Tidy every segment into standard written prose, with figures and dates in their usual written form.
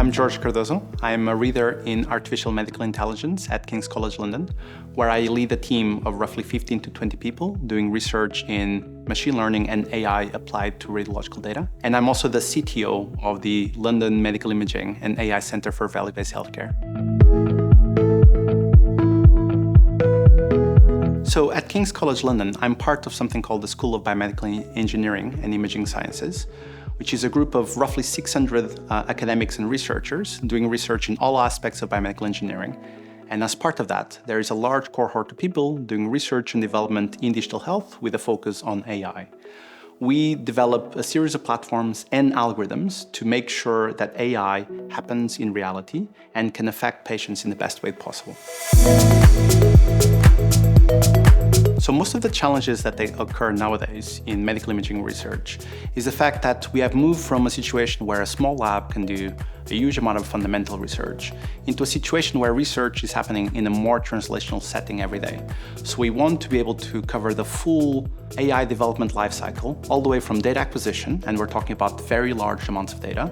I'm Jorge Cardoso. I'm a reader in artificial medical intelligence at King's College London, where I lead a team of roughly 15 to 20 people doing research in machine learning and AI applied to radiological data. And I'm also the CTO of the London Medical Imaging and AI Center for Value-Based Healthcare. So at King's College London, I'm part of something called the School of Biomedical Engineering and Imaging Sciences, which is a group of roughly 600 academics and researchers doing research in all aspects of biomedical engineering. And as part of that, there is a large cohort of people doing research and development in digital health with a focus on AI. We develop a series of platforms and algorithms to make sure that AI happens in reality and can affect patients in the best way possible. So most of the challenges that occur nowadays in medical imaging research is the fact that we have moved from a situation where a small lab can do a huge amount of fundamental research into a situation where research is happening in a more translational setting every day. So we want to be able to cover the full AI development lifecycle, all the way from data acquisition, and we're talking about very large amounts of data,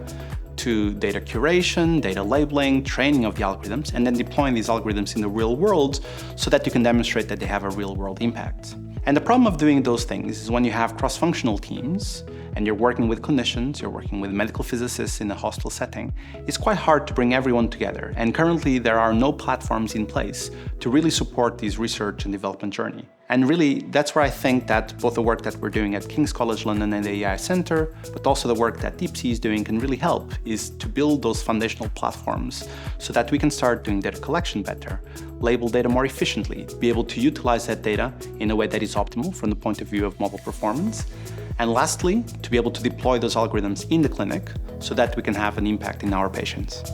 to data curation, data labeling, training of the algorithms, and then deploying these algorithms in the real world so that you can demonstrate that they have a real-world impact. And the problem of doing those things is when you have cross-functional teams and you're working with clinicians, you're working with medical physicists in a hospital setting, it's quite hard to bring everyone together. And currently, there are no platforms in place to really support this research and development journey. And really, that's where I think that both the work that we're doing at King's College London and the AI Center, but also the work that deepc is doing can really help, is to build those foundational platforms so that we can start doing data collection better, label data more efficiently, be able to utilize that data in a way that is optimal from the point of view of mobile performance. And lastly, to be able to deploy those algorithms in the clinic so that we can have an impact in our patients.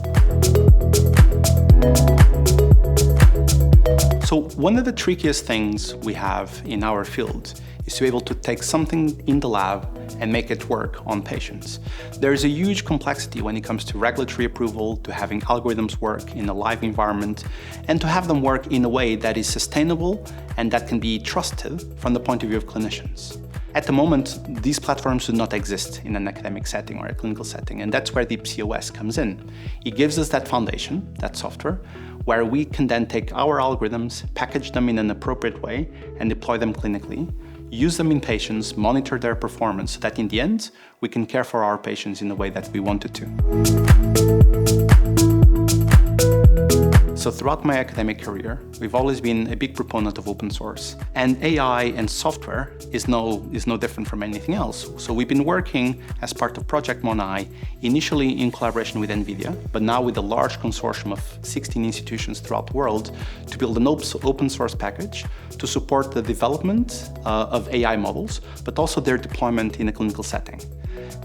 So one of the trickiest things we have in our field is to be able to take something in the lab and make it work on patients. There is a huge complexity when it comes to regulatory approval, to having algorithms work in a live environment, and to have them work in a way that is sustainable and that can be trusted from the point of view of clinicians. At the moment, these platforms do not exist in an academic setting or a clinical setting, and that's where deepcOS comes in. It gives us that foundation, that software, where we can then take our algorithms, package them in an appropriate way, and deploy them clinically, use them in patients, monitor their performance, so that in the end, we can care for our patients in the way that we wanted to. So throughout my academic career, we've always been a big proponent of open source. And AI and software is no different from anything else. So we've been working as part of Project MONAI, initially in collaboration with NVIDIA, but now with a large consortium of 16 institutions throughout the world to build an open source package to support the development of AI models, but also their deployment in a clinical setting.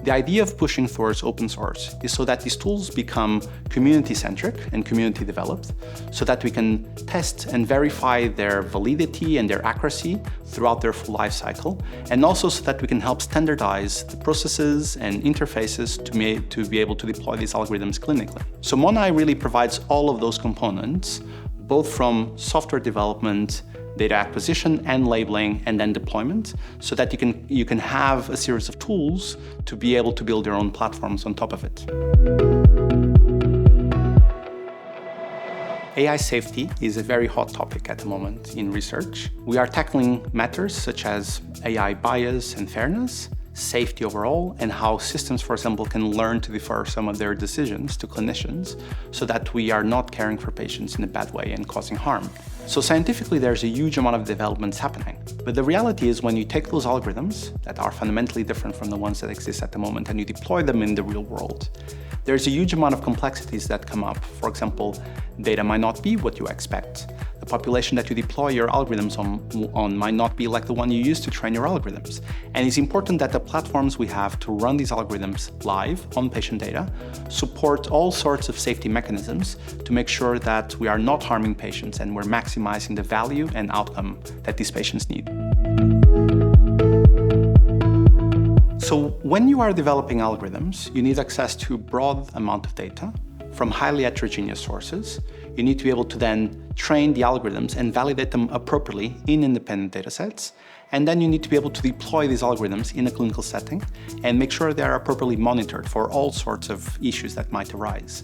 The idea of pushing towards open source is so that these tools become community-centric and community-developed, so that we can test and verify their validity and their accuracy throughout their full life cycle, and also so that we can help standardize the processes and interfaces to be able to deploy these algorithms clinically. So MONAI really provides all of those components, both from software development, data acquisition and labeling, and then deployment, so that you can have a series of tools to be able to build your own platforms on top of it. AI safety is a very hot topic at the moment in research. We are tackling matters such as AI bias and fairness, safety overall, and how systems, for example, can learn to defer some of their decisions to clinicians so that we are not caring for patients in a bad way and causing harm. So scientifically, there's a huge amount of developments happening. But the reality is when you take those algorithms that are fundamentally different from the ones that exist at the moment and you deploy them in the real world, there's a huge amount of complexities that come up. For example, data might not be what you expect. The population that you deploy your algorithms on might not be like the one you use to train your algorithms. And it's important that the platforms we have to run these algorithms live on patient data support all sorts of safety mechanisms to make sure that we are not harming patients and we're maximizing the value and outcome that these patients need. So when you are developing algorithms, you need access to a broad amount of data from highly heterogeneous sources. you need to be able to then train the algorithms and validate them appropriately in independent datasets. And then you need to be able to deploy these algorithms in a clinical setting and make sure they are appropriately monitored for all sorts of issues that might arise.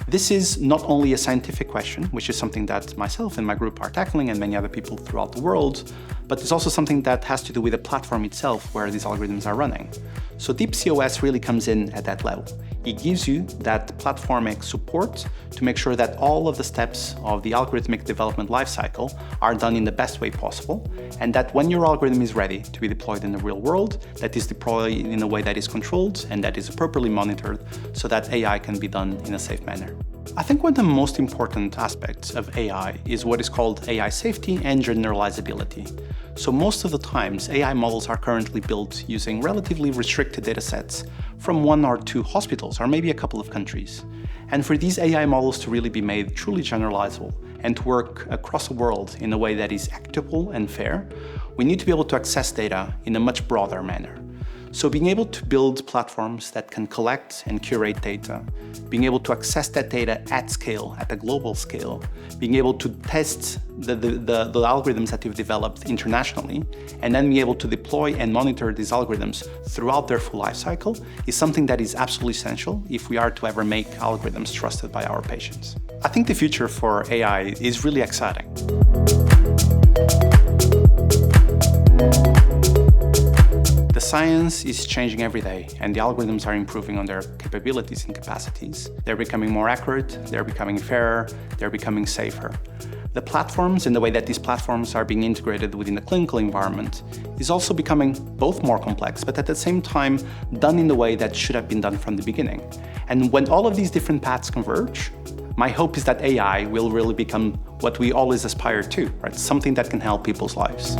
This is not only a scientific question, which is something that myself and my group are tackling and many other people throughout the world, but it's also something that has to do with the platform itself where these algorithms are running. So deepcOS really comes in at that level. It gives you that platformic support to make sure that all of the steps of the algorithmic development lifecycle are done in the best way possible, and that when your algorithm is ready to be deployed in the real world, that is deployed in a way that is controlled and that is appropriately monitored so that AI can be done in a safe manner. I think one of the most important aspects of AI is what is called AI safety and generalizability. So most of the times, AI models are currently built using relatively restricted datasets from 1 or 2 hospitals or maybe a couple of countries. And for these AI models to really be made truly generalizable and to work across the world in a way that is equitable and fair, we need to be able to access data in a much broader manner. So being able to build platforms that can collect and curate data, being able to access that data at scale, at a global scale, being able to test the algorithms that you've developed internationally, and then be able to deploy and monitor these algorithms throughout their full life cycle is something that is absolutely essential if we are to ever make algorithms trusted by our patients. I think the future for AI is really exciting. The science is changing every day, and the algorithms are improving on their capabilities and capacities. They're becoming more accurate, they're becoming fairer, they're becoming safer. The platforms and the way that these platforms are being integrated within the clinical environment is also becoming both more complex, but at the same time done in the way that should have been done from the beginning. And when all of these different paths converge, my hope is that AI will really become what we always aspire to, right? Something that can help people's lives.